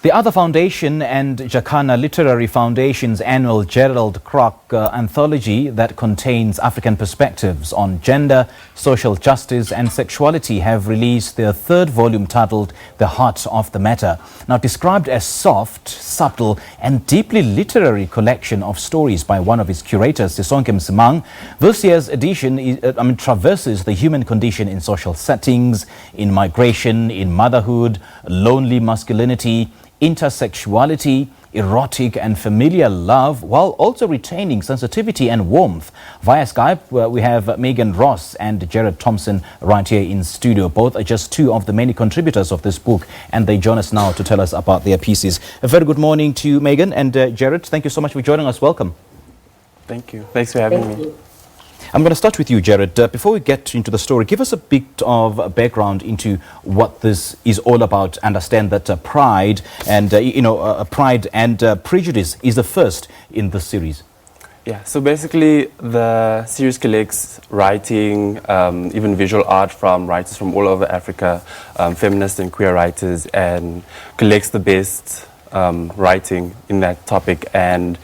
The other foundation and Jacana Literary Foundation's annual Gerald Kraak Anthology that contains African perspectives on gender, social justice and sexuality have released their third volume titled The Heart of the Matter. Now described as soft, subtle and deeply literary collection of stories by one of its curators, Sisonke Msimang, this year's edition traverses the human condition in social settings, in migration, in motherhood, lonely masculinity, intersexuality, erotic and familial love, while also retaining sensitivity and warmth. Via Skype, we have Megan Ross and Gerald Thompson right here in studio. Both are just two of the many contributors of this book, and they join us now to tell us about their pieces. A very good morning to Megan and Gerald. Thank you so much for joining us. Welcome. Thank you. Thanks for having me. I'm going to start with you, Jarred. Before we get into the story, give us a bit of background into what this is all about. Understand that pride and prejudice is the first in the series. Yeah, so basically the series collects writing, even visual art from writers from all over Africa, feminist and queer writers, and collects the best writing in that topic. And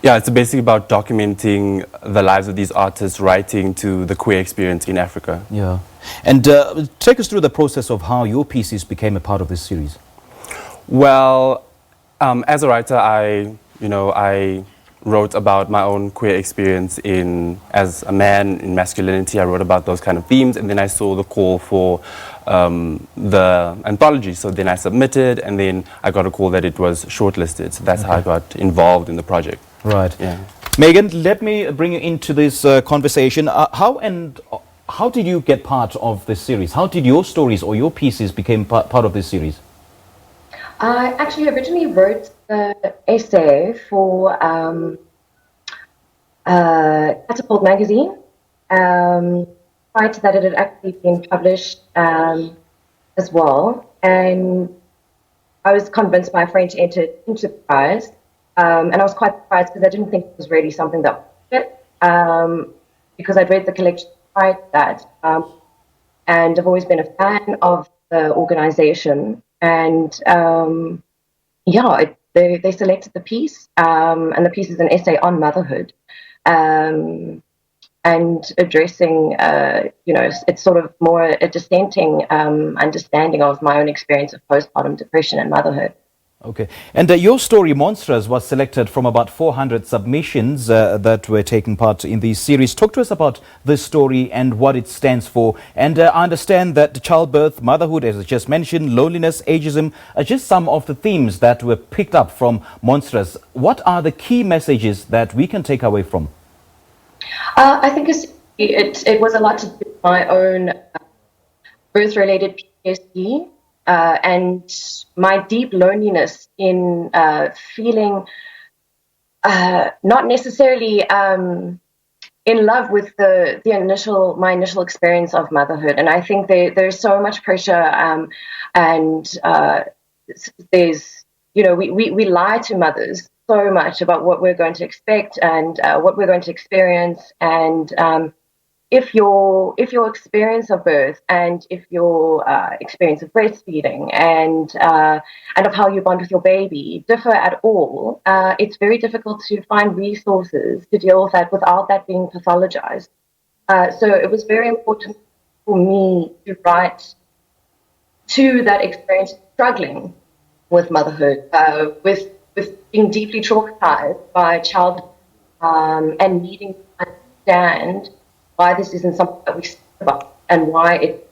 yeah, it's basically about documenting the lives of these artists, writing to the queer experience in Africa. Yeah. And take us through the process of how your pieces became a part of this series. Well, as a writer, I wrote about my own queer experience as a man in masculinity. I wrote about those kind of themes, and then I saw the call for the anthology. So then I submitted, and then I got a call that it was shortlisted. So that's how I got involved in the project. Right. Yeah. Megan, let me bring you into this conversation. How did you get part of this series? How did your stories or your pieces become part of this series? I actually originally wrote the essay for Catapult magazine. Prior to that, it had actually been published as well. And I was convinced by a friend to enter into the prize. And I was quite surprised because I didn't think it was really something that would fit, because I'd read the collection prior to that. And I've always been a fan of the organization. And they selected the piece, and the piece is an essay on motherhood, and addressing, it's sort of more a dissenting understanding of my own experience of postpartum depression and motherhood. Okay. And your story, Monsters, was selected from about 400 submissions that were taking part in the series. Talk to us about this story and what it stands for. And I understand that childbirth, motherhood, as I just mentioned, loneliness, ageism, are just some of the themes that were picked up from Monsters. What are the key messages that we can take away from? I think it was a lot to do with my own birth-related PTSD. And my deep loneliness in feeling not necessarily in love with my initial experience of motherhood. And I think there's so much pressure, and there's, we lie to mothers so much about what we're going to expect and what we're going to experience. And if your experience of birth and if your experience of breastfeeding and of how you bond with your baby differ at all, it's very difficult to find resources to deal with that without that being pathologized. So it was very important for me to write to that experience of struggling with motherhood, with being deeply traumatized by childhood, and needing to understand why this isn't something that we speak about and why it.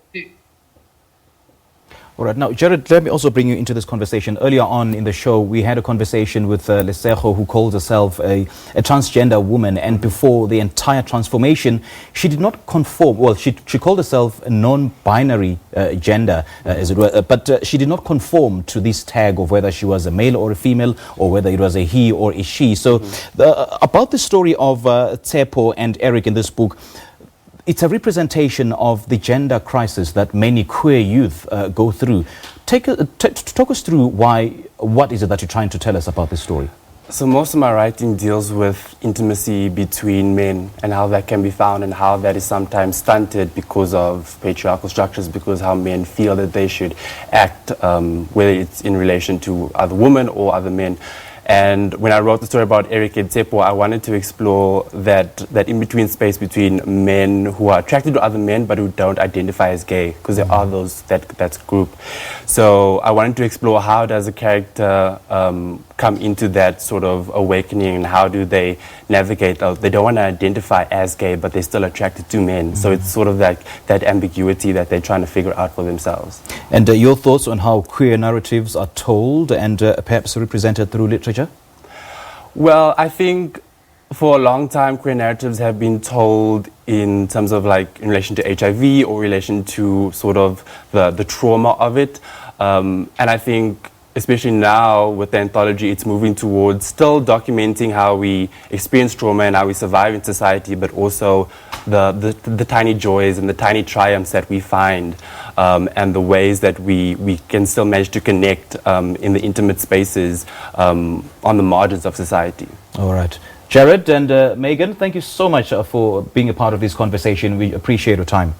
All right. Now, Jarred, let me also bring you into this conversation. Earlier on in the show, we had a conversation with Lesego, who calls herself a transgender woman. And before the entire transformation, she did not conform. Well, she called herself a non-binary gender, as it were. But she did not conform to this tag of whether she was a male or a female, or whether it was a he or a she. So about the story of Tsepo and Eric in this book, it's a representation of the gender crisis that many queer youth go through. Talk us through what is it that you're trying to tell us about this story? So most of my writing deals with intimacy between men and how that can be found and how that is sometimes stunted because of patriarchal structures, because how men feel that they should act, whether it's in relation to other women or other men. And when I wrote the story about Eric Etsepo, I wanted to explore that in-between space between men who are attracted to other men but who don't identify as gay, because there are that group. So I wanted to explore how does a character come into that sort of awakening, and how do they navigate? They don't want to identify as gay, but they're still attracted to men. So it's sort of that ambiguity that they're trying to figure out for themselves. And your thoughts on how queer narratives are told and perhaps represented through literature? Well, I think for a long time, queer narratives have been told in terms of like in relation to HIV or relation to sort of the trauma of it. And I think especially now with the anthology, it's moving towards still documenting how we experience trauma and how we survive in society, but also the tiny joys and the tiny triumphs that we find, and the ways that we can still manage to connect in the intimate spaces on the margins of society. All right. Jarred and Megan, thank you so much for being a part of this conversation. We appreciate your time.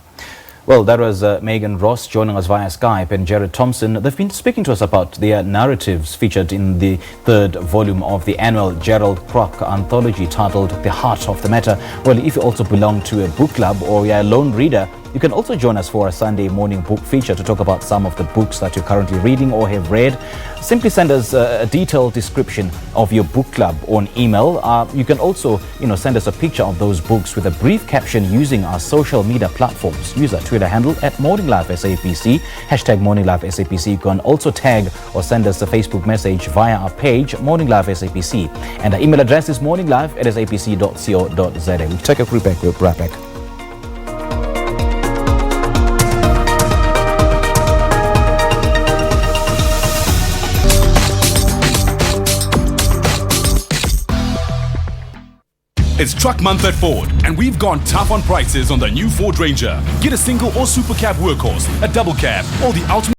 Well, that was Megan Ross joining us via Skype, and Jarred Thompson. They've been speaking to us about their narratives featured in the third volume of the annual Gerald Kraak Anthology titled The Heart of the Matter. Well, if you also belong to a book club or you're a lone reader, you can also join us for a Sunday morning book feature to talk about some of the books that you're currently reading or have read. Simply send us a detailed description of your book club on email. You can also, send us a picture of those books with a brief caption using our social media platforms. Use our Twitter handle at @MorningLiveSABC, #MorningLiveSABC. You can also tag or send us a Facebook message via our page, Morning Live SABC. And our email address is morninglive@sabc.co.za. We'll take a quick break. We'll be right back. It's truck month at Ford, and we've gone tough on prices on the new Ford Ranger. Get a single or super cab workhorse, a double cab, or the ultimate